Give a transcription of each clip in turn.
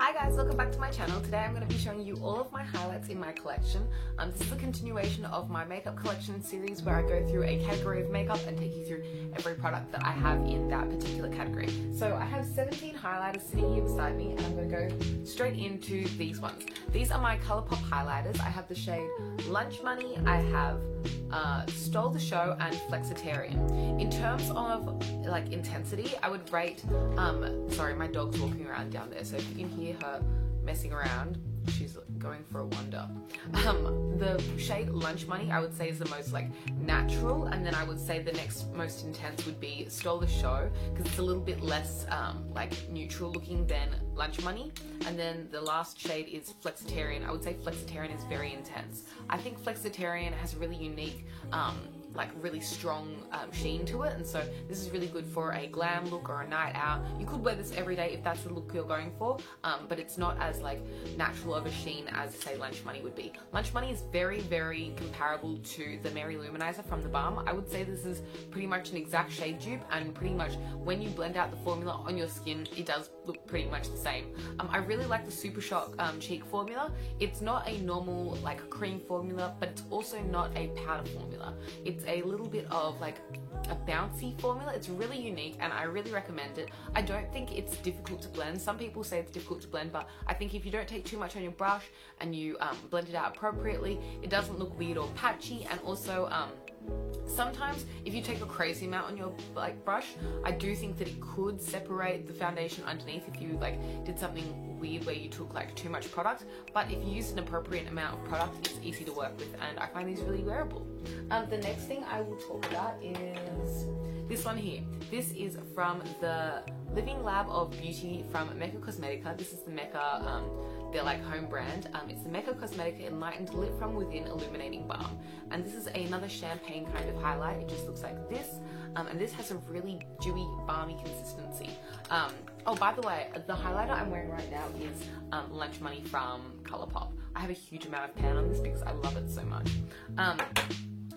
Hi guys, welcome back to my channel. Today I'm going to be showing you all of my highlights in my collection. This is a continuation of my makeup collection series where I go through a category of makeup and take you through every product that I have in that particular category. So I have 17 highlighters sitting here beside me and I'm going to go straight into these ones. These are my Colourpop highlighters. I have the shade Lunch Money, I have Stole the Show and Flexitarian. In terms of like intensity, I would rate, sorry, my dog's walking around down there, so if you can hear her messing around, she's going for a wander. The shade Lunch Money I would say is the most like natural, and then I would say the next most intense would be Stole the Show because it's a little bit less like neutral looking than Lunch Money. And then the last shade is Flexitarian. I would say Flexitarian is very intense. I think Flexitarian has a really unique like really strong sheen to it, and so this is really good for a glam look or a night out. You could wear this every day if that's the look you're going for, but it's not as like natural of a sheen as say Lunch Money would be. Lunch Money is very, very comparable to the Mary Luminizer from the Balm. I would say this is pretty much an exact shade dupe, and pretty much when you blend out the formula on your skin, it does look pretty much the same. I really like the Super Shock cheek formula. It's not a normal like cream formula, but it's also not a powder formula. It's a little bit of like a bouncy formula. It's really unique and I really recommend it. I don't think it's difficult to blend. Some people say it's difficult to blend, but I think if you don't take too much on your brush and you blend it out appropriately, it doesn't look weird or patchy. And also sometimes if you take a crazy amount on your like brush, I do think that it could separate the foundation underneath if you like did something weird where you took like too much product. But if you use an appropriate amount of product, it's easy to work with, and I find these really wearable. The next thing I will talk about is this one here. This is from the Living Lab of Beauty from Mecca Cosmetica. This is the Mecca, their like home brand. It's the Mecca Cosmetica Enlightened Lit From Within Illuminating Balm. And this is another champagne kind of highlight. It just looks like this. And this has a really dewy, balmy consistency. Oh, by the way, the highlighter I'm wearing right now is Lunch Money from Colourpop. I have a huge amount of pan on this because I love it so much.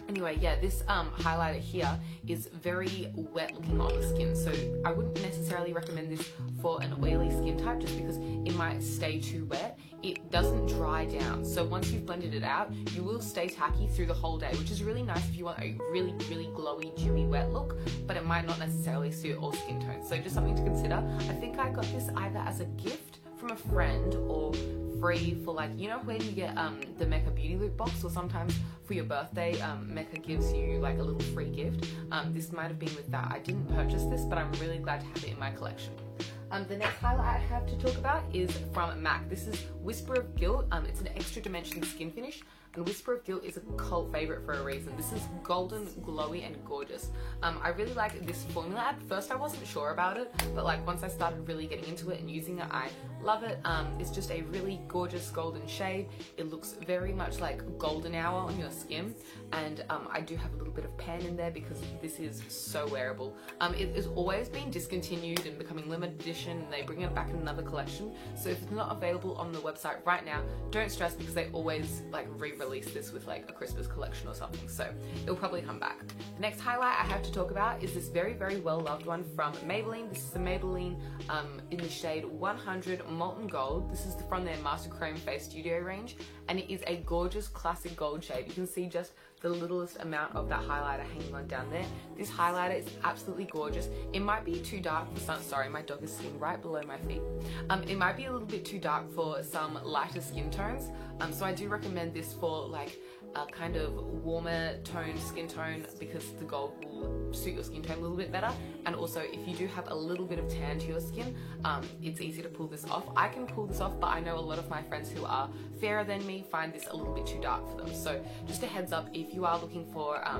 Anyway, yeah, this highlighter here is very wet looking on the skin, so I wouldn't necessarily recommend this for an oily skin type just because it might stay too wet. It doesn't dry down, so once you've blended it out, you will stay tacky through the whole day, which is really nice if you want a really, really glowy, dewy, wet look, but it might not necessarily suit all skin tones, so just something to consider. I think I got this either as a gift from a friend or free for like, you know when you get the Mecca Beauty Loop box, or sometimes for your birthday Mecca gives you like a little free gift. This might have been with that. I didn't purchase this, but I'm really glad to have it in my collection. The next highlight I have to talk about is from MAC. This is Whisper of Guilt. It's an extra dimension skin finish, and Whisper of Guilt is a cult favorite for a reason. This is golden, glowy, and gorgeous. I really like this formula. At first I wasn't sure about it, but like once I started really getting into it and using it, I love it. It's just a really gorgeous golden shade. It looks very much like golden hour on your skin, and I do have a little bit of pan in there because this is so wearable. It has always been discontinued and becoming limited edition, and they bring it back in another collection. So if it's not available on the website right now, don't stress because they always like re-release this with like a Christmas collection or something, so it'll probably come back. The next highlight I have to talk about is this very, very well loved one from Maybelline. This is the Maybelline in the shade 100 Molten Gold. This is from their Master Chrome Face Studio range, and it is a gorgeous classic gold shade. You can see just the littlest amount of that highlighter hanging on down there. This highlighter is absolutely gorgeous. It might be too dark for some, sorry, my dog is sitting right below my feet. It might be a little bit too dark for some lighter skin tones, so I do recommend this for like a kind of warmer toned skin tone because the gold will suit your skin tone a little bit better. And also if you do have a little bit of tan to your skin, it's easy to pull this off. I can pull this off, but I know a lot of my friends who are fairer than me find this a little bit too dark for them. So just a heads up, if you are looking for a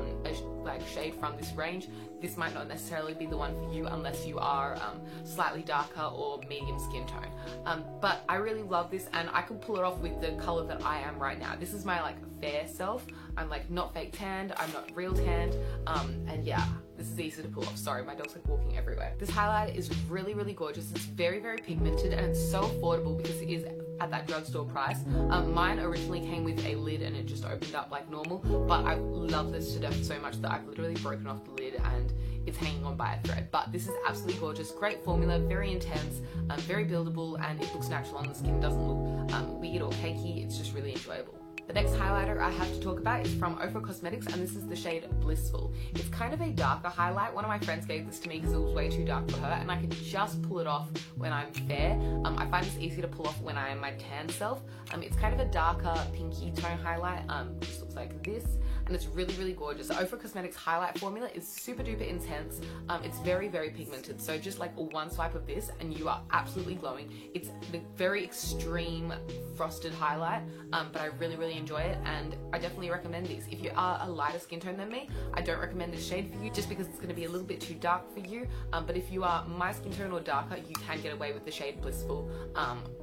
like shade from this range, this might not necessarily be the one for you unless you are slightly darker or medium skin tone. But I really love this, and I could pull it off with the color that I am right now. This is my like fair self. I'm like not fake tanned, I'm not real tanned, and yeah, this is easy to pull off. Sorry, my dog's like walking everywhere. This highlighter is really, really gorgeous. It's very, very pigmented, and it's so affordable because it is at that drugstore price. Mine originally came with a lid and it just opened up like normal, but I love this to death so much that I've literally broken off the lid and it's hanging on by a thread. But this is absolutely gorgeous, great formula, very intense, very buildable, and it looks natural on the skin. It doesn't look weird or cakey, it's just really enjoyable. The next highlighter I have to talk about is from Ofra Cosmetics, and this is the shade Blissful. It's kind of a darker highlight. One of my friends gave this to me because it was way too dark for her, and I could just pull it off when I'm fair. I find this easy to pull off when I am my tan self. It's kind of a darker pinky tone highlight. Just looks like this, and it's really, really gorgeous. The Ofra Cosmetics highlight formula is super duper intense. It's very, very pigmented, so just like one swipe of this and you are absolutely glowing. It's the very extreme frosted highlight, but I really, really enjoy it, and I definitely recommend these. If you are a lighter skin tone than me, I don't recommend this shade for you just because it's going to be a little bit too dark for you, but if you are my skin tone or darker, you can get away with the shade Blissful.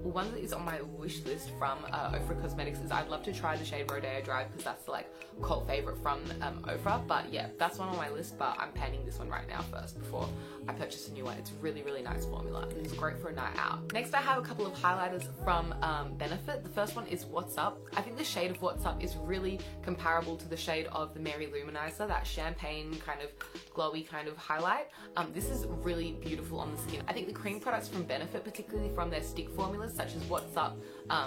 One that is on my wish list from Ofra Cosmetics is I'd love to try the shade Rodeo Drive because that's the like cult favorite from Ofra, but yeah, that's one on my list, but I'm panning this one right now first before I purchase a new one. It's really, really nice formula and it's great for a night out. Next I have a couple of highlighters from Benefit. The first one is What's Up. I think the shade of What's Up is really comparable to the shade of the Mary Luminizer, that champagne kind of glowy kind of highlight. This is really beautiful on the skin. I think the cream products from Benefit, particularly from their stick formulas such as What's Up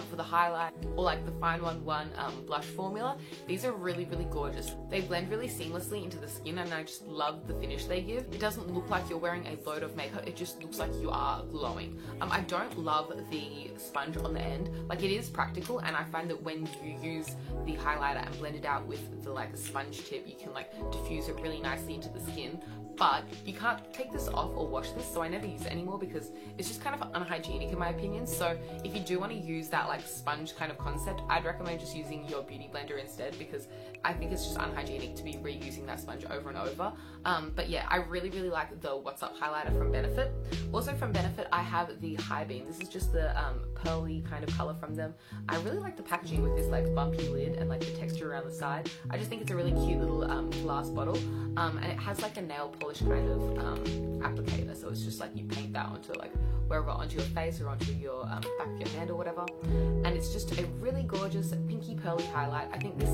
for the highlight, or like the Fine One blush formula, these are really, really gorgeous. They blend really seamlessly into the skin and I just love the finish they give. It doesn't look like you're wearing a load of makeup, it just looks like you are glowing. I don't love the sponge on the end. Like, it is practical, and I find that when you use the highlighter and blend it out with the like sponge tip, you can like diffuse it really nicely into the skin. But you can't take this off or wash this, so I never use it anymore because it's just kind of unhygienic in my opinion. So if you do want to use that like sponge kind of concept, I'd recommend just using your beauty blender instead, because I think it's just unhygienic to be reusing that sponge over and over. But yeah, I really, really like the What's Up highlighter from Benefit. Also from Benefit, I have the High Beam. This is just the pearly kind of color from them. I really like the packaging with this like bumpy lid and like the texture around the side. I just think it's a really cute little glass bottle, and it has like a nail polish kind of applicator, so it's just like you paint that onto like wherever, onto your face or onto your back of your hand or whatever, and it's just a really gorgeous pinky pearly highlight. I think this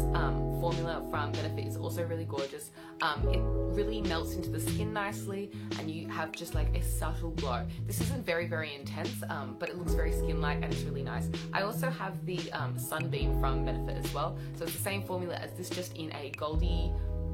formula from Benefit is also really gorgeous. It really melts into the skin nicely and you have just like a subtle glow. This isn't very, very intense, but it looks very skin-like and it's really nice. I also have the Sunbeam from Benefit as well, so it's the same formula as this, just in a goldy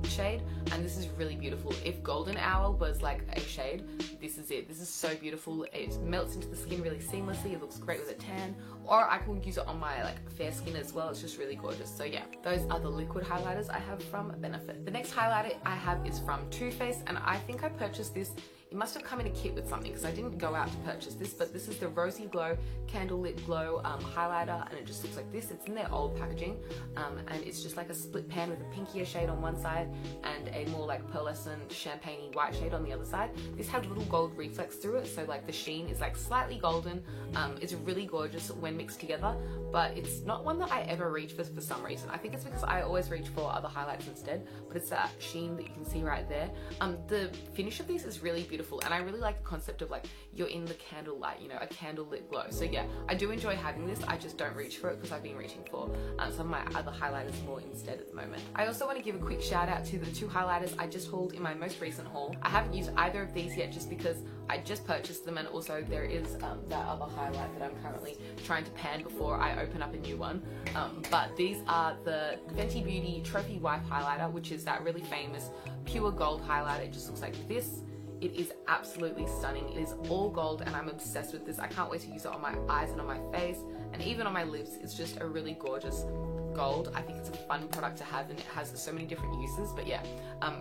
shade, and this is really beautiful. If Golden Hour was like a shade, this is it. This is so beautiful. It melts into the skin really seamlessly. It looks great with a tan, or I can use it on my like fair skin as well. It's just really gorgeous. So yeah, those are the liquid highlighters I have from Benefit. The next highlighter I have is from Too Faced, and I think I purchased this. It must have come in a kit with something because I didn't go out to purchase this, but this is the Rosy Glow Candle Lit Glow highlighter, and it just looks like this. It's in their old packaging, and it's just like a split pan with a pinkier shade on one side and a more like pearlescent champagne-y white shade on the other side. This has little gold reflex through it, so like the sheen is like slightly golden. It's really gorgeous when mixed together, but it's not one that I ever reach for some reason. I think it's because I always reach for other highlights instead, but it's that sheen that you can see right there. The finish of these is really beautiful, and I really like the concept of like you're in the candlelight, you know, a candle lit glow. So yeah, I do enjoy having this. I just don't reach for it because I've been reaching for some of my other highlighters more instead at the moment. I also want to give a quick shout out to the two highlighters I just hauled in my most recent haul. I haven't used either of these yet just because I just purchased them, and also there is that other highlight that I'm currently trying to pan before I open up a new one. But these are the Fenty Beauty Trophy Wife highlighter, which is that really famous pure gold highlighter. It just looks like this. It is absolutely stunning. It is all gold and I'm obsessed with this. I can't wait to use it on my eyes and on my face and even on my lips. It's just a really gorgeous gold. I think it's a fun product to have and it has so many different uses, but yeah,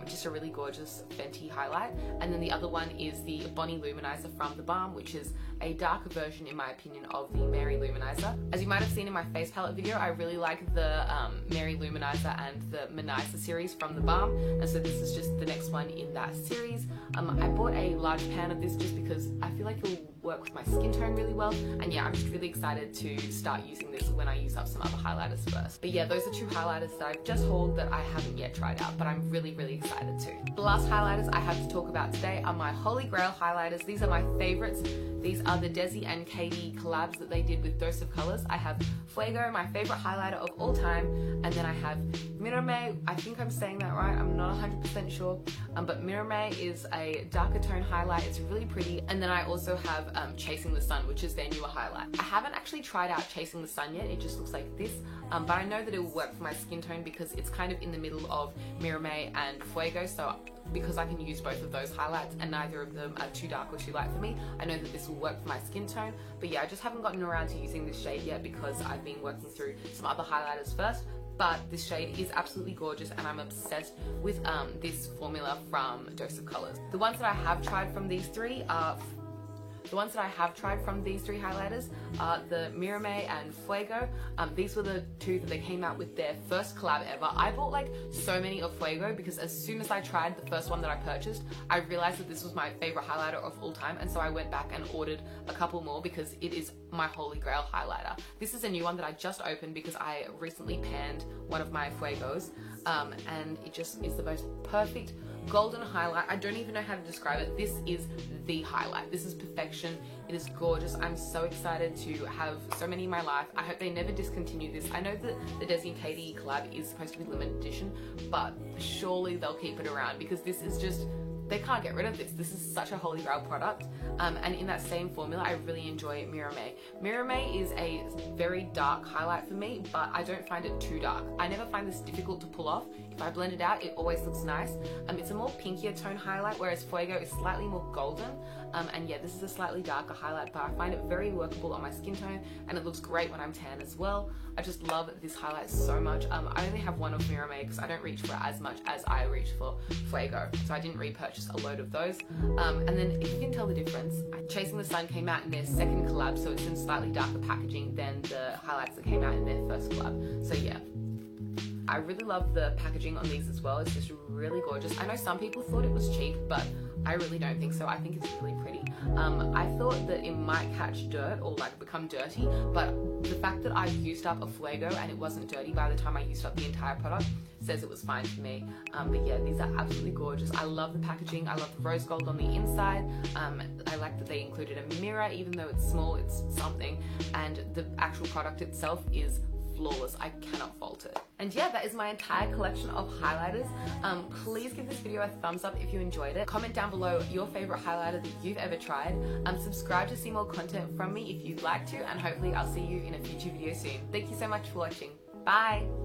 just a really gorgeous Fenty highlight. And then the other one is the Bonnie Luminizer from The Balm, which is a darker version in my opinion of the Mary Luminizer. As you might have seen in my face palette video, I really like the Mary Luminizer and the Manizer series from The Balm, and so this is just the next one in that series. I bought a large pan of this just because I feel like you'll work with my skin tone really well. And yeah, I'm just really excited to start using this when I use up some other highlighters first. But yeah, those are 2 highlighters that I've just hauled that I haven't yet tried out, but I'm really excited to. The last highlighters I have to talk about today are my Holy Grail highlighters. These are my favorites. These are the Desi and Katie collabs that they did with Dose of Colors. I have Fuego, my favorite highlighter of all time, and then I have Mirame. I think I'm saying that right, I'm not 100% sure, but Mirame is a darker tone highlight. It's really pretty. And then I also have Chasing the Sun, which is their newer highlight. I haven't actually tried out Chasing the Sun yet. It just looks like this, but I know that it will work for my skin tone because it's kind of in the middle of Mirame and Fuego, so because I can use both of those highlights and neither of them are too dark or too light for me, I know that this will work for my skin tone. But yeah, I just haven't gotten around to using this shade yet because I've been working through some other highlighters first. But this shade is absolutely gorgeous and I'm obsessed with this formula from Dose of Colors. The ones that I have tried from these 3 are highlighters are the Mirame and Fuego. These were the 2 that they came out with their first collab ever. I bought like so many of Fuego because as soon as I tried the first one that I purchased, I realized that this was my favorite highlighter of all time, and so I went back and ordered a couple more because it is my Holy Grail highlighter. This is a new one that I just opened because I recently panned one of my Fuegos, and it just is the most perfect golden highlight. I don't even know how to describe it. This is the highlight. This is perfection. It is gorgeous. I'm so excited to have so many in my life. I hope they never discontinue this. I know that the Desi and Katie collab is supposed to be limited edition, but surely they'll keep it around because this is just, they can't get rid of this. This is such a Holy Grail product. And in that same formula, I really enjoy Mirame. Mirame is a very dark highlight for me, but I don't find it too dark. I never find this difficult to pull off. If I blend it out, it always looks nice. It's a more pinkier tone highlight, whereas Fuego is slightly more golden. And yeah, this is a slightly darker highlight, but I find it very workable on my skin tone, and it looks great when I'm tan as well. I just love this highlight so much. I only have one of Mirame because I don't reach for as much as I reach for Fuego, so I didn't repurchase a load of those. And then if you can tell the difference, Chasing the Sun came out in their second collab, so it's in slightly darker packaging than the highlights that came out in their first collab. So yeah, I really love the packaging on these as well. It's just really gorgeous. I know some people thought it was cheap, but I really don't think so. I think it's really pretty. I thought that it might catch dirt or like become dirty, but the fact that I used up a Fuego and it wasn't dirty by the time I used up the entire product says it was fine for me. But yeah, these are absolutely gorgeous. I love the packaging. I love the rose gold on the inside. I like that they included a mirror, even though it's small, it's something. And the actual product itself is flawless. I cannot fault it. And yeah, that is my entire collection of highlighters. Please give this video a thumbs up if you enjoyed it. Comment down below your favorite highlighter that you've ever tried. Subscribe to see more content from me if you'd like to, and hopefully I'll see you in a future video soon. Thank you so much for watching. Bye!